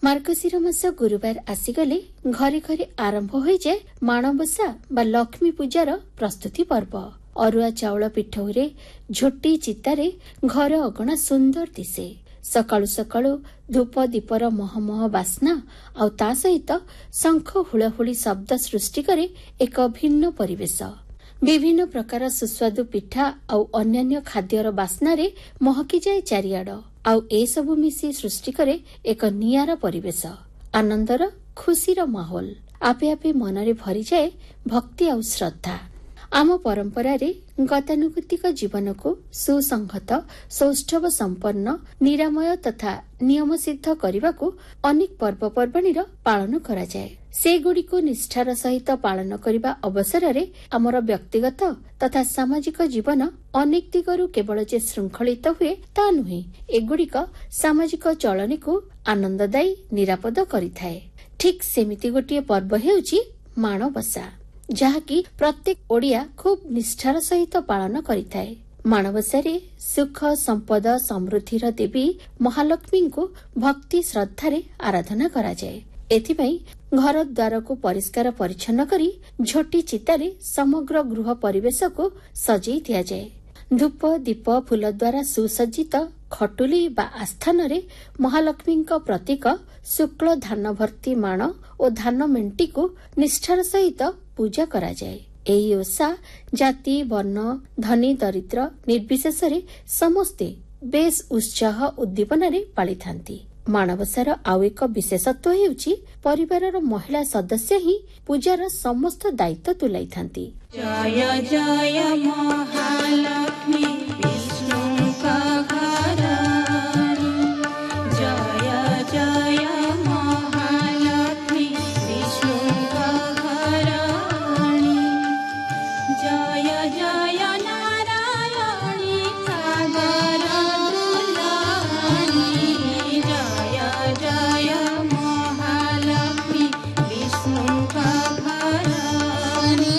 मार्गशीर मास गुरुवार आसीगले घरे घरे आरंभ हो जाए माणबसा बा लक्ष्मी पूजार प्रस्तुति पर्व। अरुआ चाउल पिठौरे झोटी चितारे घर अगणा सुंदर दिसे। सकाळु सकाळु धूप दीपर महमह बास्ना आउ ता सहित शंख हुळहुळी शब्द सृष्टि करे एक भिन्न परिवेश। विभिन्न प्रकार सुस्वादु पिठा आउ अन्यान्य खाद्यर बास्नारे महकी जाए चारिआड। आउ ए सबु मिसी सृष्टि करे एक नियारा परिवेश, आनंदर खुशीर माहौल। आपे आपे मनरे भरी जाए भक्ति आउ श्रद्धा। आम परंपरा रे गतानुगतिक जीवन को सुसंहत सौष्ठव संपन्न निरामय तथा नियम सिद्ध करने को अनेक पर्वपर्वाणी पालन करा जाए। सेगुड़ी को निष्ठार सहित पालन करने अवसर रे आमर व्यक्तिगत तथा सामाजिक जीवन अनेक दिगरु केवल जे श्रृंखलित हुए ता नुहे, एगुड़िक सामाजिक चलनी को आनंददायी निरापद करिथाए। ठीक सेमिति गोटिए पर्व हेउची माणबसा, जहाँकि प्रत्येक ओडिया खूब निष्ठार सहित पालन करिथाए। माणबसारे सुख संपद समृद्धिर देवी महालक्ष्मी को भक्ति श्रद्धारे आराधना करा जाए। एथिपाई घर द्वार को परिष्कार परिच्छन्न करी झोटी चितारे समग्र गृह परिवेश को सजई दिया जाए। धूप दीप फूल द्वारा सुसज्जित खटुली बा आस्थान रे महालक्ष्मी प्रतीक शुक्ल धान भर्ती माण और धान मेंटी को निष्ठार सहित पूजा करा जाए। एही ओषा जाति वर्ण धनी दरिद्र निर्विशेष समस्ते बेस उत्साह उद्दीपन पाली थांती। माणबसार आउ एक विशेषत्व हेउची परिवारर महिला सदस्य ही पूजार समस्त दायित्व तुलाई थांती। जय जय महालक्ष्मी विष्णु का घराणी, जय जय महालक्ष्मी विष्णु का घराणी, जय जय नारायणी सागर दुलारी, जय जय महालक्ष्मी विष्णु का घराणी,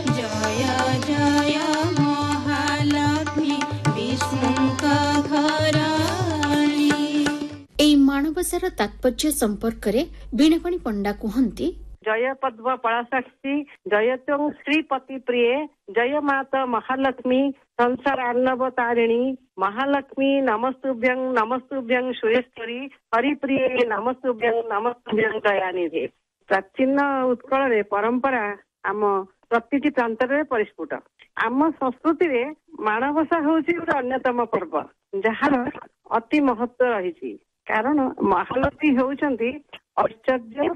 जय जय महालक्ष्मी विष्णु का घराणी। एई माणबसार तात्पर्य संपर्क रे बीणापाणी पंडा कहंती, जय पद्म पराशक्ति जय त्वं श्रीपति प्रिय, जय माता महालक्ष्मी संसार अर्णव तारिणी, महालक्ष्मी नमस्तुभ्यं सुरेश्वरी, हरिप्रिय नमस्तुभ्यं दयानिधि। प्राचीन उत्कल रे परंपरा आम प्रतिटी प्रांत रे परिस्फुट। आम संस्कृति रे माणबसा होउची गोटे अन्यतम पर्व जहार अति महत्व रही। कारण महालक्ष्मी होउचंती ऐश्वर्य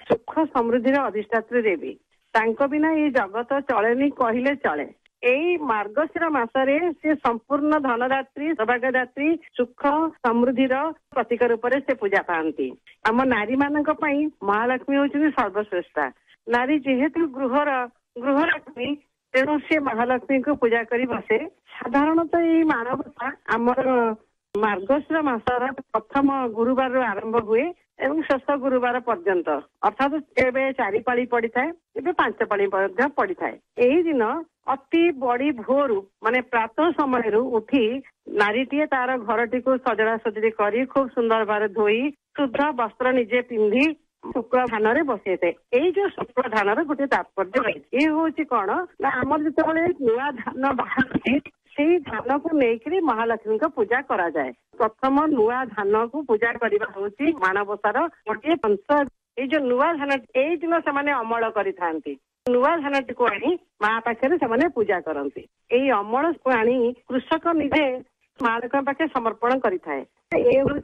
सुख समृद्धिर अधिष्ठात्री देवी। तांको बिना ये जगत चलेनी कहले चले। एई मार्गशीर मासरे से संपूर्ण धनदात्री सौभाग्यदात्री सुख समृद्धिर प्रतीक रूप से पूजा पाती। आम नारी मानक पई महालक्ष्मी होउची सर्वश्रेष्ठा। नारी जेहेतु गृहलक्ष्मी तेणु से महालक्ष्मी को पूजा करी बसे। साधारणतः ये माणबसा आमर मार्गशीर मासर प्रथम गुरुवार आरंभ हुए एवं शेष गुरुवार पर्यंत, अर्थात एबे 4 पाली पड़ी थाए, एबे 5 पाली पड़ी थाए। एही दिन अति बड़ी भोरु माने प्रातः समय उठी नारीटीए तार घरटी को सजड़ा सजड़ी करी खूब सुंदर भाव धोई शुद्ध वस्त्र निजे पिंधि शुक्ल धान रे बसे थे। एई जो शुक्ल धान रे गोटे तात्पर्य रही। ये होची कौन ना आमर जितेबाला नुआ धान बाहर से धान को लेकर महालक्ष्मी को पूजा करा जाए। प्रथम नुआ धान को पूजा करवा होची माणबसार गोटे अंश। ये जो नुआ धान एई दिन से अमल करी थांती। नुआ धान को आनी माँ पाखे से पूजा करती। एई अमल को आनी कृषक निजे माँ पाखे समर्पण करिथाए।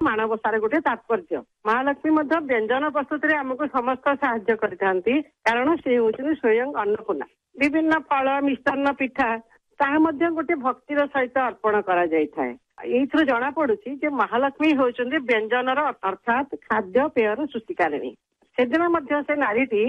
माणबसार गोटे तात्पर्य। महालक्ष्मी व्यंजन प्रस्तुत आमको समस्त साहाय्य करथांती। कारण से होउछन स्वयं अन्नपूर्णा। विभिन्न फल मिष्टान्न पिठा ताहा मध्य गोटे भक्तिर सहित अर्पण करा जाय थाए। एइथरो जना पडुची जे महालक्ष्मी होउछन्ती व्यंजनर अर्थात खाद्य पेयर सृष्टिकारिणी। सेदिन मध्य से नारीटी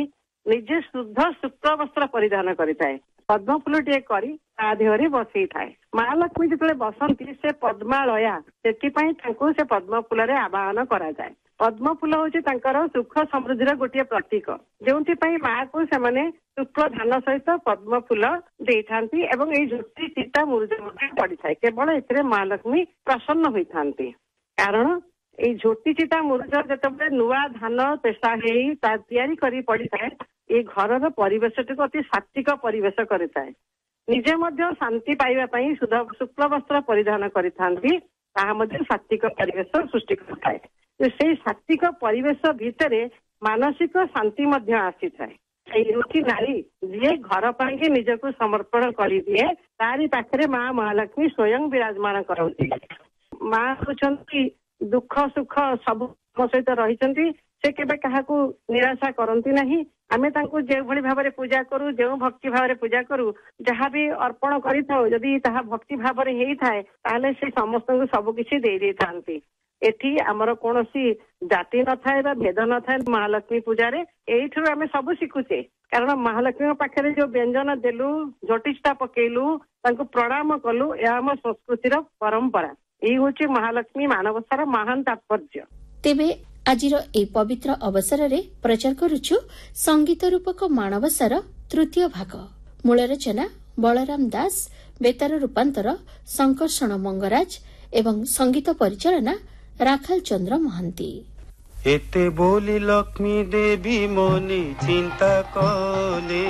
निजे शुद्ध शुक्ल वस्त्र परिधान करिथाए। पद्म फूलटीए करी ता देहरे बसई थाए। महालक्ष्मी जितले बसंती से पद्मालया, सेथिपाई तांको से पद्म फूल रे आवाहन करा जाय। पद्म फूल होची तांकर सुख समृद्धिर गोटे प्रतीक, जोंथिपाई माँ को सेमाने शुक्ल धान सहित पद्म फूल देइथांती एवं एई झोटी चिता मुरुज पड़ी थाए। केवल एथिरे महालक्ष्मी प्रसन्न होइथांती। कारण ଏଇ ଝୋଟି ଚିତା ମୁରୁଜ ଯେତେବେଳେ ନୂଆ ଧାନ ପେଶା ହେଇ ତିଆରି କରି ପଡିଥାଏ ଏ ଘରର ପରିବେଶଟିକୁ ଅତି ସାତ୍ବିକ ପରିବେଶ କରିଥାଏ। ନିଜେ ମଧ୍ୟ ଶାନ୍ତି ପାଇବା ପାଇଁ ଶୁକ୍ଳ ବସ୍ତ୍ର ପରିଧାନ କରିଥାନ୍ତି, ତାହା ମଧ୍ୟ ସାତ୍ବିକ ପରିବେଶ ସୃଷ୍ଟି କରିଥାଏ। ସେଇ ସାତ୍ବିକ ପରିବେଶ ଭିତରେ ମାନସିକ ଶାନ୍ତି ମଧ୍ୟ ଆସିଥାଏ। ସେଇ ରୁଚି ନାରୀ ଯିଏ ଘର ପାଇଁକି ନିଜକୁ ସମର୍ପଣ କରିଦିଏ ତାରି ପାଖରେ ମା ମହାଲକ୍ଷ୍ମୀ ସ୍ୱୟଂ ବିରାଜମାନ କରନ୍ତି। ମା ହଉଛନ୍ତି ଦୁଃଖ ସୁଖ ସବୁ ମୋ ସହିତ ରହିଛନ୍ତି, ସେ କେବେ କାହାକୁ ନିରାଶା କରନ୍ତି ନାହିଁ। ଆମେ ତାଙ୍କୁ ଯେଉଁଭଳି ଭାବରେ ପୂଜା କରୁ, ଯେଉଁ ଭକ୍ତି ଭାବରେ ପୂଜା କରୁ, ଯାହା ବି ଅର୍ପଣ କରିଥାଉ ଯଦି ତାହା ଭକ୍ତି ଭାବରେ ହେଇଥାଏ ତାହେଲେ ସେ ସମସ୍ତଙ୍କୁ ସବୁ କିଛି ଦେଇ ଦେଇଥାନ୍ତି। ଏଠି ଆମର କୌଣସି ଜାତି ନଥାଏ ବା ଭେଦ ନଥାଏ ମହାଲକ୍ଷ୍ମୀ ପୂଜାରେ। ଏଇଥିରୁ ଆମେ ସବୁ ଶିଖୁଛେ, କାରଣ ମହାଲକ୍ଷ୍ମୀଙ୍କ ପାଖରେ ଯୋଉ ବ୍ୟଞ୍ଜନ ଦେଲୁ, ଝୋଟିଚିତା ପକେଇଲୁ, ତାଙ୍କୁ ପ୍ରଣାମ କଲୁ, ଏହା ଆମ ସଂସ୍କୃତିର ପରମ୍ପରା। ଏଇ ହଉଛି ମହାଲକ୍ଷ୍ମୀ ମାନବସାର ମହାନ ତାତ୍ପର୍ଯ୍ୟ। ତେବେ ଆଜିର ଏହି ପବିତ୍ର ଅବସରରେ ପ୍ରଚାର କରୁଛୁ ସଙ୍ଗୀତ ରୂପକ ମାଣବସାର ତୃତୀୟ ଭାଗ। ମୂଳ ରଚନା ବଳରାମ ଦାସ, ବେତାର ରୂପାନ୍ତର ଶଙ୍କର୍ଷଣ ମଙ୍ଗରାଜ ଏବଂ ସଙ୍ଗୀତ ପରିଚାଳନା ରାଖାଲ ଚନ୍ଦ୍ର ମହାନ୍ତି। ଏତେ ବୋଲି ଲକ୍ଷ୍ମୀ ଦେବୀ ମନେ ଚିନ୍ତା କଲେ,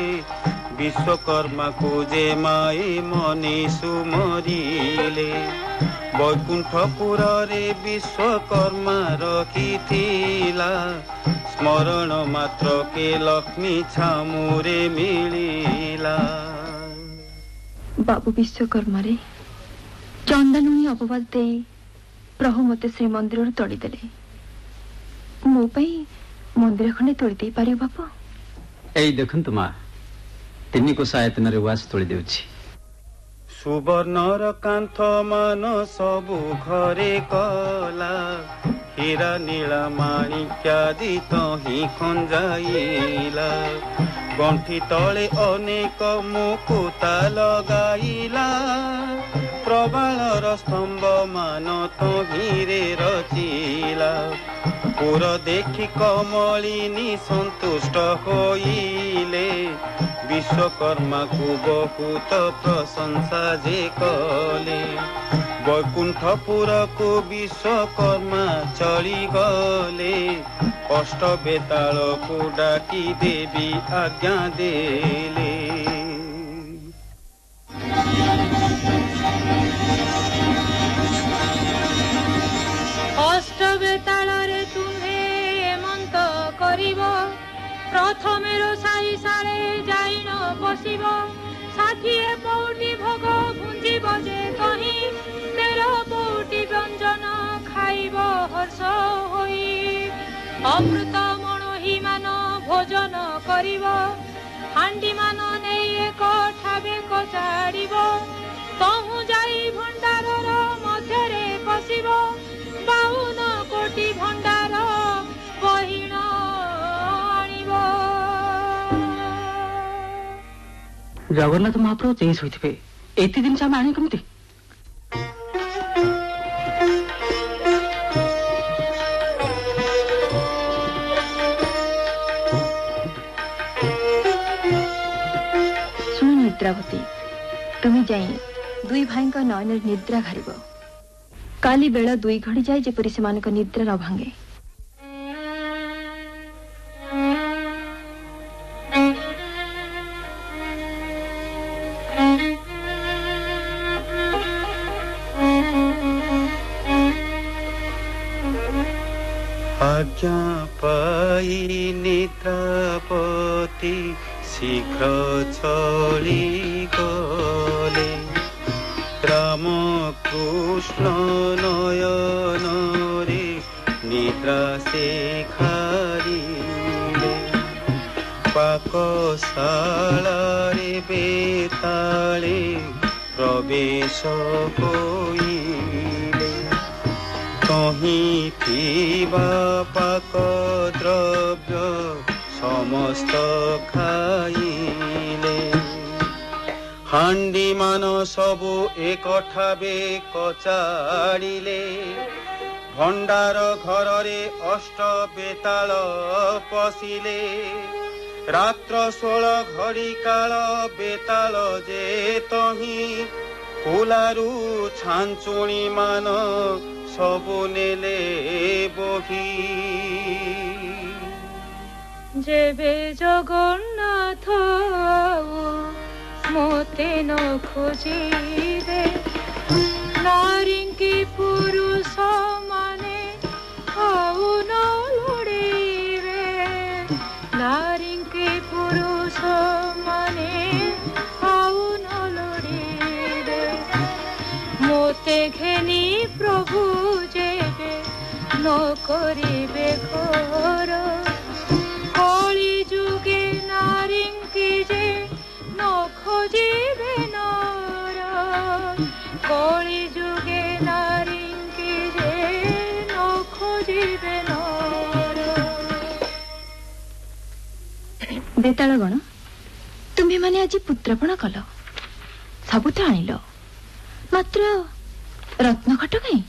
ବିଶ୍ୱକର୍ମାକୁ ଯେ ମାଇ ମନେ ସୁମରିଲେ। ବୈକୁଣ୍ଠପୁରରେ ବିଶ୍ୱକର୍ମା ରଖିଥିଲା, ସ୍ମରଣ ମାତ୍ର କେ ଲକ୍ଷ୍ମୀ ଛାମୁରେ ମିଳିଲା। ବାବୁ ବିଶ୍ୱକର୍ମାରେ ଚନ୍ଦନୁଣି ଅପବାଦ ଦେଇ ପ୍ରଭୁ ମତେ ଶ୍ରୀମନ୍ଦିରରୁ ତୋଳିଦେଲେ। ମୋ ପାଇଁ ମନ୍ଦିର ଖଣ୍ଡେ ତୋଳି ଦେଇ ପାରିବ ବାପା? ଏଇ ଦେଖନ୍ତୁ ମା, 3 କୋଶ ଆୟତନରେ ୱାସ ତୋଳି ଦେଉଛି। ସୁବର୍ଣ୍ଣର କାନ୍ଥ ମାନ ସବୁ ଘରେ କଲା, ହୀରା ନୀଳା ମାଣିକ୍ୟାଦି ତହିଁ ଖଞ୍ଜାଇଲା। ଗଣ୍ଠି ତଳେ ଅନେକ ମୁକୁତା ଲଗାଇଲା, ପ୍ରବାଳର ସ୍ତମ୍ଭ ମାନ ତହିଁରେ ରଚିଲା। ପୁର ଦେଖି କମଳିନୀ ସନ୍ତୁଷ୍ଟ ହୋଇଲେ, ବିଶ୍ୱକର୍ମାକୁ ବହୁତ ପ୍ରଶଂସା ଯେ କଲେ। ବୈକୁଣ୍ଠପୁରକୁ ବିଶ୍ୱକର୍ମା ଚଳିଗଲେ, ଅଷ୍ଟ ବେତାଳକୁ ଡାକି ଦେବୀ ଆଜ୍ଞା ଦେଲେ। ଅଷ୍ଟ ବେତାଳରେ ତୁମ୍ଭେ ହେମନ୍ତ କରିବ, ପ୍ରଥମେ ରୋଷାଇ ସାରେ ଯାଇନ ବସିବ। 60 ପଉଟି ଭୋଗ ଭୁଞ୍ଜିବ ଯେ କହି, 13 ପଉଟି ବ୍ୟଞ୍ଜନ ଖାଇବ ହର୍ଷ ହୋଇ। ଅମୃତ ମଣୋହି ମାନ ଭୋଜନ କରିବ, ହାଣ୍ଡି ମାନ ନେଇ ଏକ ଠାବେ କଚାଡ଼ିବ। ତହୁଁ ଯାଇ ଭଣ୍ଡାରର ମଧ୍ୟରେ ପଶିବ, 52 କୋଟି ଭଣ୍ଡାର ବହିଣ ଆଣିବ। ଜଗନ୍ନାଥ ମହାପ୍ରଭୁ ଚେଇଁ ଶୋଇଥିବେ, ଏତେ ଜିନିଷ ଆମେ ଆଣିବୁ କେମିତି? ଶୁଣ ନିଦ୍ରାବତୀ, ତୁମେ ଯାଇ 2 ଭାଇଙ୍କ ନୟନରେ ନିଦ୍ରା ଘାରିବ। କାଲି ବେଳ 2 ଘଡ଼ି ଯାଏ ଯେପରି ସେମାନଙ୍କ ନିଦ୍ରା ନ ଭାଙ୍ଗେ। आज्ञा पाई निद्रापति शीघ्र चली गले, राम कृष्ण नयन रे निद्रा से खारिले। पाकशाला रे बेताले प्रवेश होइले, तहीं थिबा पाक द्रव्य समस्त खाइले। हांडी मान सबु एक ठाबे कचाड़िले, भंडार घर रे अष्ट बेताल पशिले। रात्र 16 घड़ी काल बेताल जे तहीं, फुलारू छांचुणी मान सबु नेले কহি যেবে জগন্নাথ মতে ন খোঁজিবে নারীঙ্কি পুরুষ মানে ଆଉ ନ ଲୋଡ଼ିବେ ନାରୀଙ୍କି ପୁରୁଷ ମାନେ ଆଉ ନ ଲୋଡ଼ିବେ ମୋତେ ଘେନି ପ୍ରଭୁ ଯେବେ ନ କରିବେ ଘର କଳି ଯୁଗେ ନାରୀଙ୍କି ଯେ ନ ଖୋଜିବେ ନର କଳି ଯୁଗେ ନାରୀଙ୍କି ଯେ ନ ଖୋଜିବେ ନର। ବେତାଳ ଗଣ ତୁମେ ମାନେ ଆଜି ପୁତ୍ରପଣ କଲ, ସବୁ ତ ଆଣିଲ, ମାତ୍ର ରତ୍ନଖଟ କାହିଁ?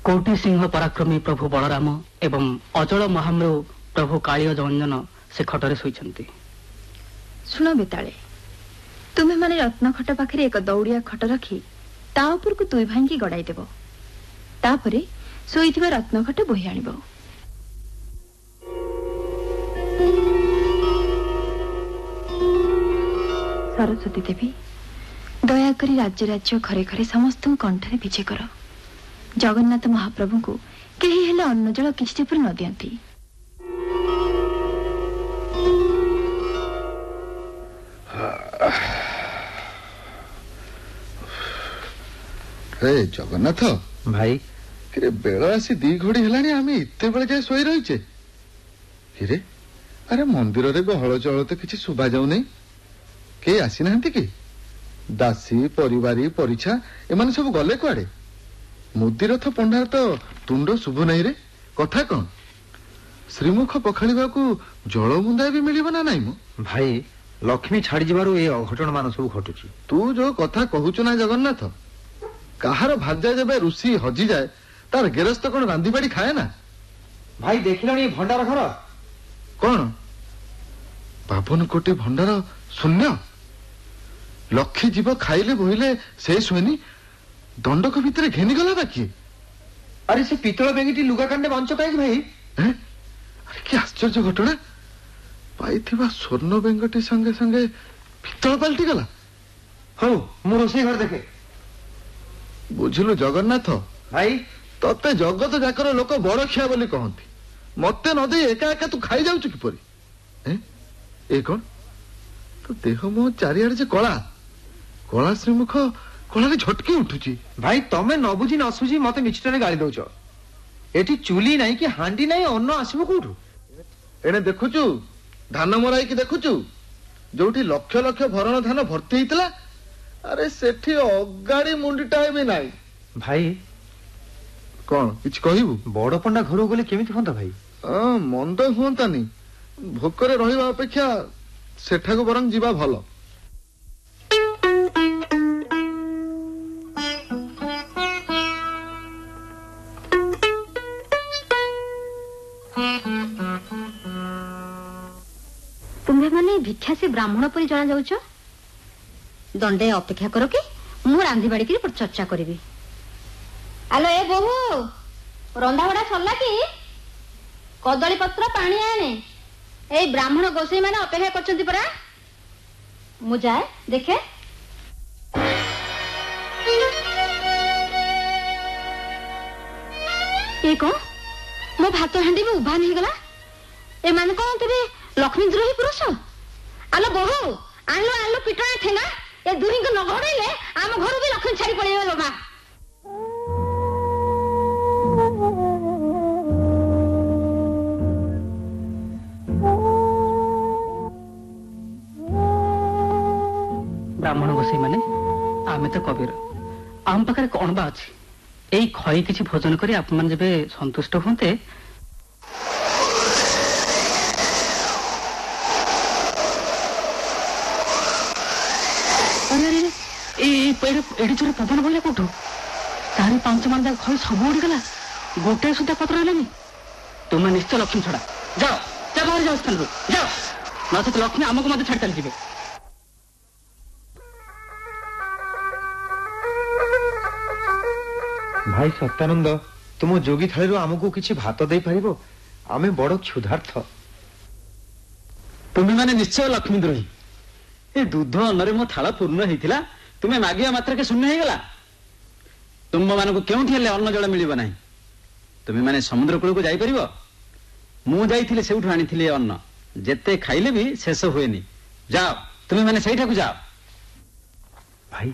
କୋଟି ସିଂହ ପରାକ୍ରମୀ ପ୍ରଭୁ ବଳରାମ ଏବଂ ଅଜଳ ମହାମ୍ରୁ ପ୍ରଭୁ କାଳିଅ ଜଞ୍ଜନ ସେ ଖଟରେ ଶୋଇଛନ୍ତି। ଶୁଣ ବେତାଳେ, ତୁମେ ମାନେ ରତ୍ନଖଟ ପାଖରେ ଏକ ଦୌଡ଼ିଆ ଖଟ ରଖି ତା ଉପରକୁ ଦୁଇ ଭାଇଙ୍କି ଗଡ଼ାଇ ଦେବ, ତାପରେ ଶୋଇଥିବା ରତ୍ନଖଟ ବୋହି ଆଣିବ। ସରସ୍ୱତୀ ଦେବୀ, ଦୟାକରି ରାଜ୍ୟ ରାଜ୍ୟ ଘରେ ଘରେ ସମସ୍ତଙ୍କୁ କଣ୍ଠରେ ବିଜେ କର। ଜଗନ୍ନାଥ ମହାପ୍ରଭୁଙ୍କୁ କେହି ହେଲେ ଅନ୍ନ ଜଳ କିଛି ଯେପରି ନ ଦିଅନ୍ତି। हे जगन्नाथ ଭାଇ किरे बेल आसी 2 घड़ी हेलानी आमे इत्ते बेले जाय सोई रहिचे किरे। अरे मंदिर रे गहळ चहळ तो किछि सुबा जाउ नै, के आसी नाहंती कि? दासी परिवारी परिछा एमाने सब गले कुआडे? मुदिरथ पंडार तो तुंड शुभ नहीं रे, कथा कौन? श्रीमुख पखाड़िबा को जल मुंदाए भी मिलिबो ना नाही मो? ଭାଇ ଲକ୍ଷ୍ମୀ ଛାଡ଼ି ଯିବାରୁ ଏ ଅଘଟଣ ମାନ ସବୁ ଘଟୁଛି। तू जो कथा कहूचु ना जगन्नाथ, काहार भाग्य जबे ऋषि हजि जाए तार गेरस्त कोन रांधी बाड़ी खाए ना? ଭାଇ ଦେଖିଲଣି ଭଣ୍ଡାର ଘର? कौन 52 कोटी भंडार शून्य? लक्षे जीव खाइले बोहिले से सोनी दंडक भितर घेनी गला बाकी? अरे से पितळ बेगीटी लुगा कांडे बंच काई भाई? अरे कि आश्चर्य घटना! पाइथिबा स्वर्ण बेंगटी संगे संगे पितळ पलटी गला। हौ मु रोसई घर देखे। बुझिलु जगन्नाथ भाई तते जगत जाकर लोक बड़ खिया बोली कहंती, मते न दे एका एका तू खाई जाउछु किपरि? ए कोन तो देह मो चारियाडे जे कला कला श्रीमुख कलारे झटकी उठुची। भाई तमे न बुझी न सुझी मते मिछटरे गाली दउछ। एठी चुली नाही कि हांडी नाही, अन्न आसीबो कोठु? एने देखुचु धान मराई कि देखुचु जोठी लक्ष लक्ष भरण धान भर्ती हितला, अरे सेठी अगाड़ी मुंडीटा भी नाही। भाई कौन किछ कहिबु? बड़ पंडा घर गले केमिति होंता भाई? मंद हुंतानी, भोकरे रहिबा अपेक्षा सेठाको बरং जीवा भलो। तुम्हें माने भिक्षा से ब्राह्मण परी जना जाउछ? दंडे अपेक्षा करो कि मु रांधी बाड़ी की चर्चा करी। आलो ए बहु, रंधा बड़ा सरला कि? कदली पत्र पानी आने, ए ब्राह्मण गोसाई माने अपेक्षा करछंती परा। मु जाए देखे। ए को मो भात हांडी में उभा नहीं गला। ए माने कोन तेरे लक्ष्मी द्रोही पुरुष? आलो बहु, आलो आलो पिटଣା ठेंगा, ए दुही को न घड़ैले आम घर भी लक्ष्मी छाड़ी पड़िबे लो मां। ब्राह्मण गोसाई माने आमे तो कबीर, आम पाखरे कोन बा अछि? एई खई किछि भोजन करी आप मन जेबे संतुष्ट होते। एडी चोर पवन बोले कोठो? 4-5 मांदा खई सब उड़ी गला, गोटे सुधा पत्र रहलानी। तुम निश्चय लक्ष्मी छड़ा जाओ, जा बाहर जाओ स्थान जाओ, नचेत लक्ष्मी आमको मत छाड़ चली जीवे। भाई सत्यानंद तुम जोगी थाली आमको किसी भात दे पारिबो? आमे बड़ क्षुधार्थ। तुम्हें माने निश्चय लक्ष्मीद्रोही। ए दूध अन्नरे मो थाल पूर्ण होइथिला, तुमे मागिया मात्र के शून्य होइगला। तुम मानक केउठी हेले अन्न जल मिलिबो नाही। तुमे माने समुद्र कूल को जाई परिबो? मु जाइथिले सेउठु आनिथिले अन्न, जेते खाइले भी शेष हुएनी। जाओ तुमे माने सेठाकु जाओ। भाई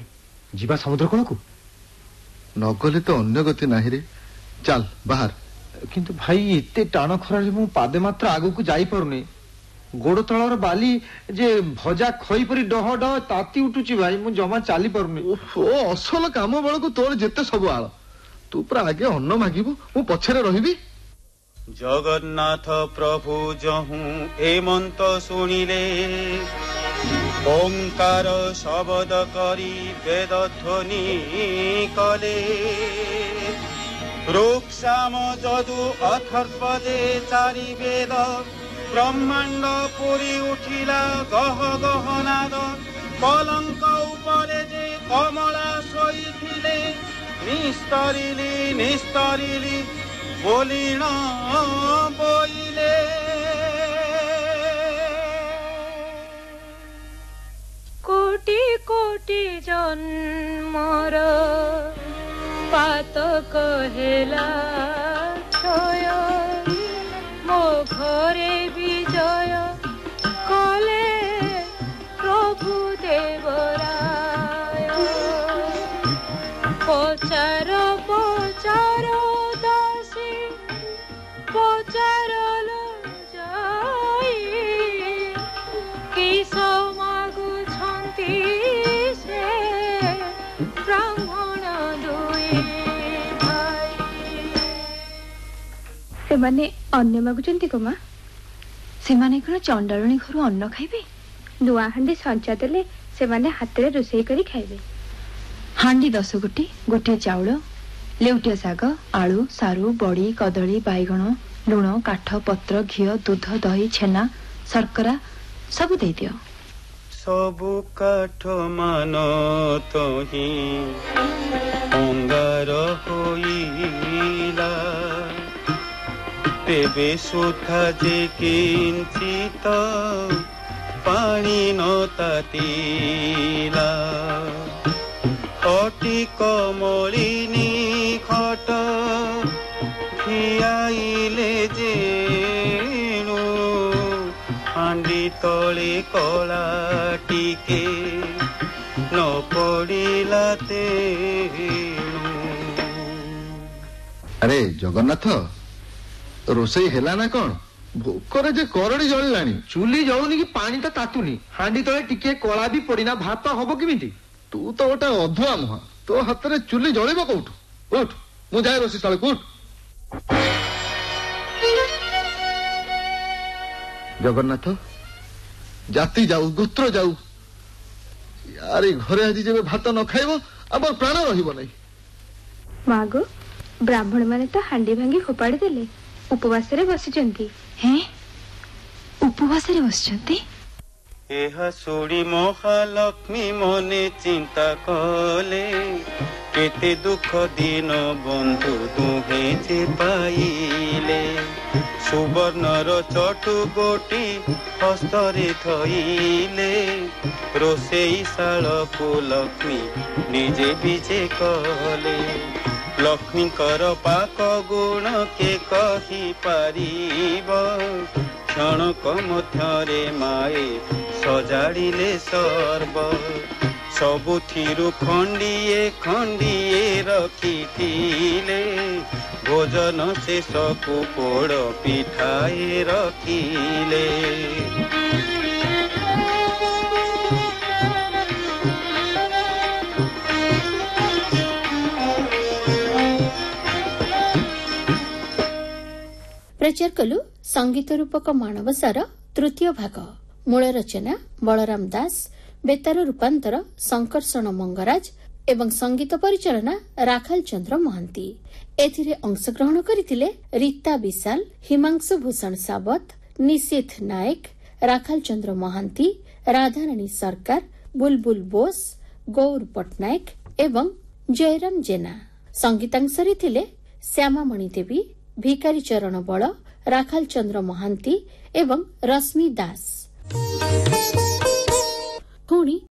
जीवा समुद्र कूल को? नगले तो अन्य गति नाही रे, चल बाहर। किंतु भाई एते टाण खरा मु पादे मात्र आगु को जाई परनी। गोड़ तलर बाली जे भजा खई परी डह डह ताती उठुची भाई, मु जमा चाली परनी। ओ असल काम बेल को तोर जेते सब आळ, तू पूरा आगे अन्न मागिबो, मु पछरे रहिबी। जगन्नाथ प्रभु जहु एमंत सुनिले, ओंकार शब्द करी वेद ध्वनि कले। रूप श्याम जदु अथर्वदे चारि वेद, ब्रह्मांड पुरी उठिला गह गहनाद। पलंक उपरे जे कमला शोइथिले, निस्तरिली निस्तरिली बोलिण बोइले। कोटि कोटि जन्मर पातक हेला क्षय, मो घरे विजय कले प्रभु देवराय। पचार पचार दासी पचारल जाई, किस मागुछन्ति से ब्राह्मण दुई भाई। से माने अन्य मागुचंती को मां? से माने कोन चंडालणी घरु अन्न खाइबे? नुआ हांडी संचा देले से माने हातरे रोसई करी खाइबे। हांडी 10 गोटी, गोटे चाउल, लेउटिया साग, आलू, सारू, बड़ी, कदली, बैगण, लुण, काठ, पत्र, घी, दूध, दही, छेना, शर्करा सब दे दियो। सबु काठ मान तोही अंगार होइला, तेबे सुधा जे किंचित पानी न तातिला। अति कमलिनी खट खियाइले जेणु, हांडी तले कला टिके न पड़िला तेणु। अरे जगन्नाथ, रोसई हेला ना कौन? भोकरे जे करड़ी जळिलानी। चुली जळुनी कि पानी तो तातुनी, हांडी तले टिके कला भी पड़िना, भात हबो किमिति? तू तो गोटे अधुआ मुहा, तो हाथ में चुली जलिब कौठु? उठ, मु जाए रोषी शाला को। जगन्नाथ, जाति जाऊ गोत्र जाऊ, यार घरे आज जब भात न खाइब आम प्राण रहिब नहीं। मागो ब्राह्मण माने तो हांडी भांगी फोपाड़ी देले, उपवास रे बसिचंती। हैं? उपवास रे बसिचंती? एहा सुड़ी महालक्ष्मी मने चिंता कले, केते दुख दिन बंधु दुहे जे पाइले। सुवर्णर चटु गोटी हस्तरे धइले, रोषेई शालकु लक्ष्मी निजे विजे कले। लक्ष्मीकर पाक गुण के कही पारिब, क्षणक मध्यरे माए सजाड़िले सर्व। सबुथिरु खंडिए खंडिए रखिथिले, भोजन शेषकु पोड़ पिठाए रखिले। प्रचार कलु संगीत रूपक माणबसार तृतीय भाग। मूल रचना बलराम दास, बेतार रूपांतर शंकरषण मंगराज एवं संगीत परिचालना राखाल चंद्र महांती। एथिरे अंशग्रहण करथिले रीता विशाल, हिमांशु भूषण सावत, निशीथ नायक, राखाल चंद्र महांती, राधाराणी सरकार, बुलबुल बोस, गौर पटनायक एवं जयराम जेना। संगीतांशरे थिले ଶ୍ୟାମାମଣି ଦେବୀ, ଭିକାରୀ ଚରଣ ବଳ, ରାଖାଲ ଚନ୍ଦ୍ର ମହାନ୍ତି ଏବଂ ରଶ୍ମି ଦାସ। ପୁଣି